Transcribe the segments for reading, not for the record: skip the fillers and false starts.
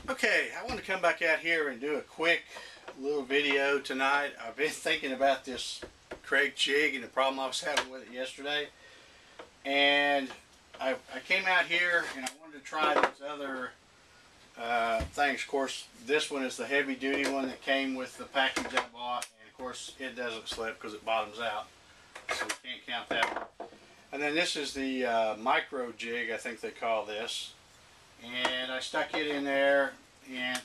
Okay, I want to come back out here and do a quick little video tonight. I've been thinking about this Kreg Jig and the problem I was having with it yesterday. And I came out here and I wanted to try these other things. Of course, this one is the heavy duty one that came with the package I bought. And of course, it doesn't slip because it bottoms out. So we can't count that one. And then this is the micro jig, I think they call this. And I stuck it in there and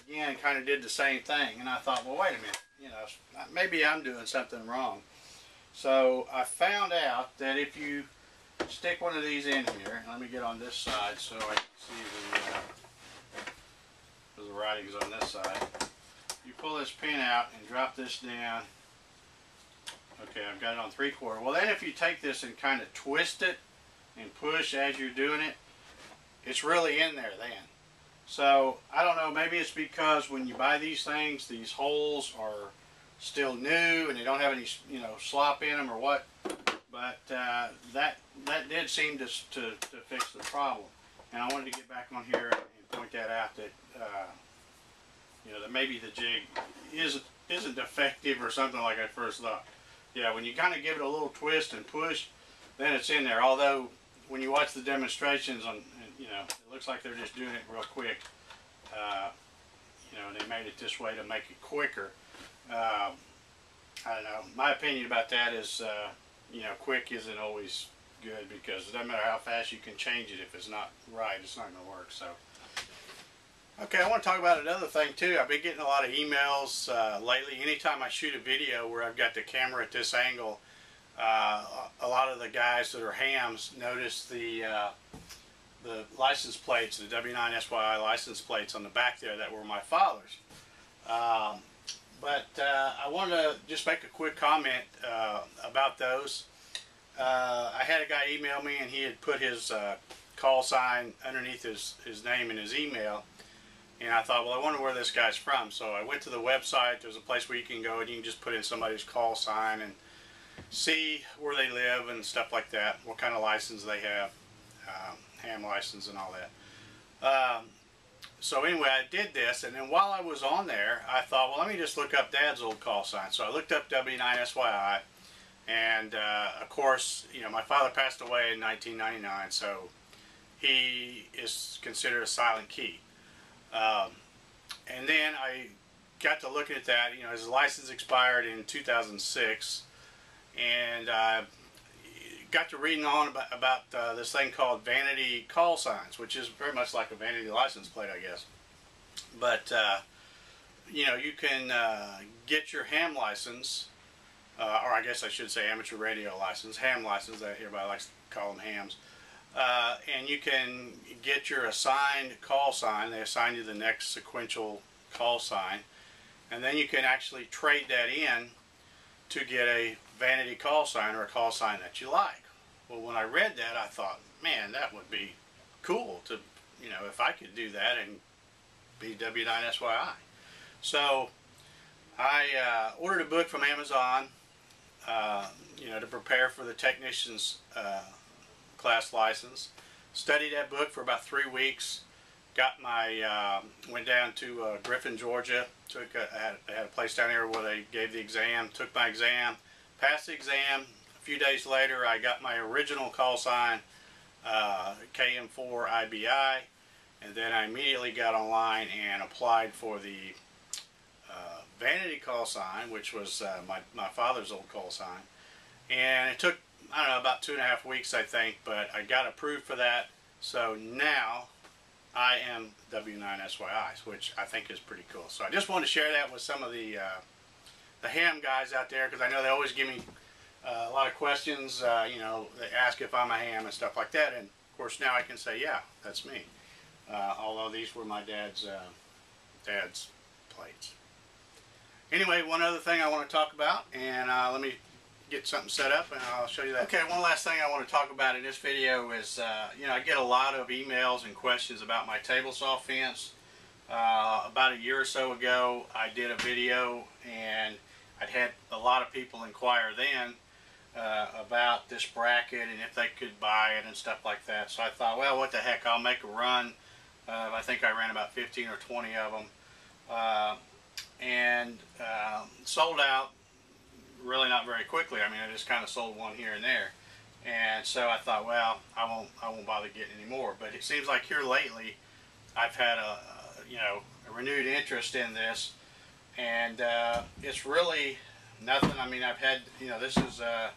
again kind of did the same thing, and I thought, well, wait a minute, you know, maybe I'm doing something wrong. So I found out that if you stick one of these in here, let me get on this side so I can see the writings on this side. You pull this pin out and drop this down. Okay, I've got it on 3/4. Well, then if you take this and kind of twist it and push as you're doing it, it's really in there then. So I don't know, maybe it's because when you buy these things, these holes are still new and they don't have any, you know, slop in them or what. But that did seem to fix the problem. And I wanted to get back on here and point that out, that you know, that maybe the jig isn't defective or something like I first thought. Yeah, when you kind of give it a little twist and push, then it's in there. Although when you watch the demonstrations on, you know, it looks like they're just doing it real quick. You know, they made it this way to make it quicker. I don't know. My opinion about that is, you know, quick isn't always good, because it doesn't matter how fast you can change it. If it's not right, it's not going to work. So, okay, I want to talk about another thing too. I've been getting a lot of emails lately. Anytime I shoot a video where I've got the camera at this angle, a lot of the guys that are hams notice the license plates, the W9SYI license plates on the back there that were my father's. But I wanted to just make a quick comment about those. I had a guy email me and he had put his call sign underneath his name in his email. And I thought, well, I wonder where this guy's from. So I went to the website. There's a place where you can go and you can just put in somebody's call sign and see where they live and stuff like that, what kind of license they have, ham license and all that. So anyway, I did this, and then while I was on there, I thought, well, let me just look up Dad's old call sign. So I looked up W9SYI, and of course, you know, my father passed away in 1999, so he is considered a silent key. And then I got to looking at that. You know, his license expired in 2006, and got to reading on about this thing called vanity call signs, which is very much like a vanity license plate, I guess. But you know, you can get your ham license, or I guess I should say amateur radio license, ham license. Everybody likes to call them hams. And you can get your assigned call sign. They assign you the next sequential call sign, and then you can actually trade that in to get a vanity call sign, or a call sign that you like. Well, when I read that, I thought, man, that would be cool to, you know, if I could do that and be W9SYI. So I ordered a book from Amazon, you know, to prepare for the technician's class license. Studied that book for about 3 weeks. Got my, went down to Griffin, Georgia. I had a place down there where they gave the exam. Took my exam. Passed the exam. A few days later, I got my original call sign, KM4IBI, and then I immediately got online and applied for the vanity call sign, which was my father's old call sign. And it took, I don't know, about 2.5 weeks, I think, but I got approved for that. So now I am W9SYI, which I think is pretty cool. So I just wanted to share that with some of the ham guys out there, because I know they always give me a lot of questions. You know, they ask if I'm a ham and stuff like that, and of course now I can say, yeah, that's me. Although these were my dad's plates. Anyway, one other thing I want to talk about, and let me get something set up and I'll show you that. Okay, one last thing I want to talk about in this video is, you know, I get a lot of emails and questions about my table saw fence. About a year or so ago, I did a video, and I'd had a lot of people inquire then about this bracket and if they could buy it and stuff like that. So I thought, well, what the heck, I'll make a run I think I ran about 15 or 20 of them, and sold out really not very quickly. I mean, I just kind of sold one here and there, and so I thought, well, I won't bother getting any more. But it seems like here lately, I've had a renewed interest in this, and it's really nothing. I mean, I've had, this is a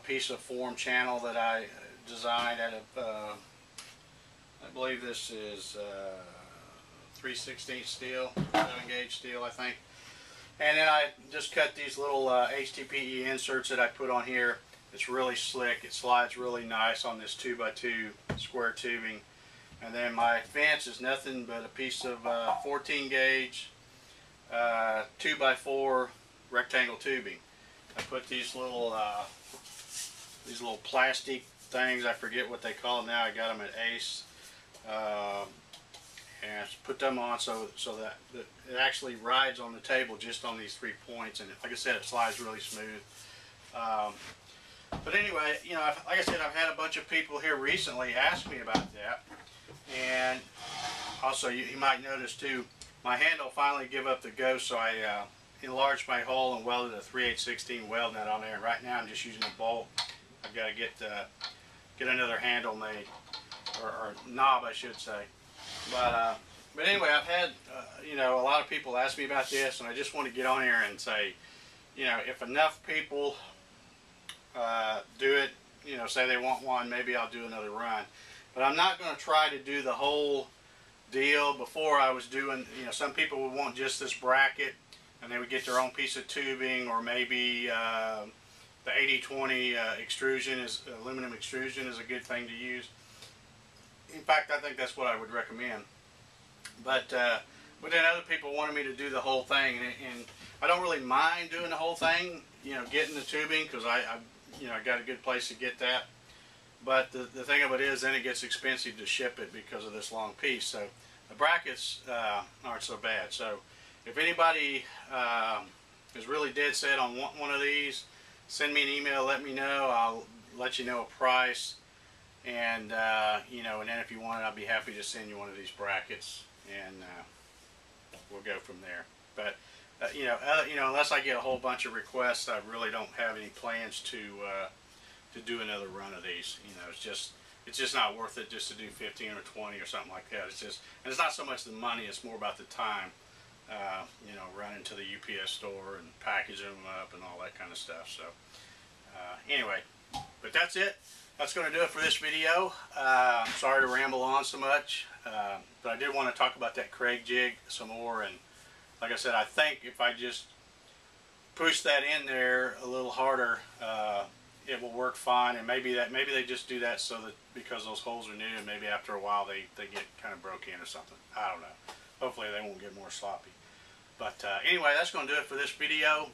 piece of form channel that I designed out of, I believe this is 3/16 steel, 7-gauge steel, I think. And then I just cut these little HDPE inserts that I put on here. It's really slick. It slides really nice on this 2x2 square tubing. And then my fence is nothing but a piece of 14-gauge 2x4 rectangle tubing. I put these little plastic things. I forget what they call them now. I got them at Ace, and put them on so that it actually rides on the table just on these 3 points. And like I said, it slides really smooth. But anyway, like I said, I've had a bunch of people here recently ask me about that. And also, you might notice too, my handle finally gave up the ghost, so I enlarged my hole and welded a 3/8/16 weld nut on there. And right now I'm just using a bolt. I've got to get another handle made, or knob, I should say. But anyway, I've had a lot of people ask me about this, and I just want to get on here and say, if enough people do it, say they want one, maybe I'll do another run. But I'm not going to try to do the whole deal. Before I was doing, some people would want just this bracket, and they would get their own piece of tubing, or maybe the 80/20 extrusion, aluminum extrusion is a good thing to use. In fact, I think that's what I would recommend. But then other people wanted me to do the whole thing, and I don't really mind doing the whole thing, getting the tubing, because I got a good place to get that. But the thing of it is, then it gets expensive to ship it because of this long piece. So the brackets aren't so bad. So if anybody is really dead set on wanting one of these, send me an email, let me know. I'll let you know a price. And and then if you want it, I'll be happy to send you one of these brackets, and we'll go from there. But unless I get a whole bunch of requests, I really don't have any plans to do another run of these. It's just not worth it just to do 15 or 20 or something like that. And it's not so much the money; it's more about the time. Running to the UPS store and packaging them up and all that kind of stuff. So anyway, but that's it. That's going to do it for this video. I'm sorry to ramble on so much, but I did want to talk about that Kreg Jig some more. And like I said, I think if I just push that in there a little harder, it will work fine. And maybe they just do that so that because those holes are new, and maybe after a while they get kind of broke in or something. I don't know. Hopefully they won't get more sloppy. But anyway, that's going to do it for this video.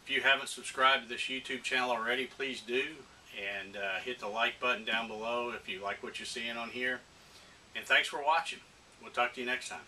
If you haven't subscribed to this YouTube channel already, please do. And hit the like button down below if you like what you're seeing on here. And thanks for watching. We'll talk to you next time.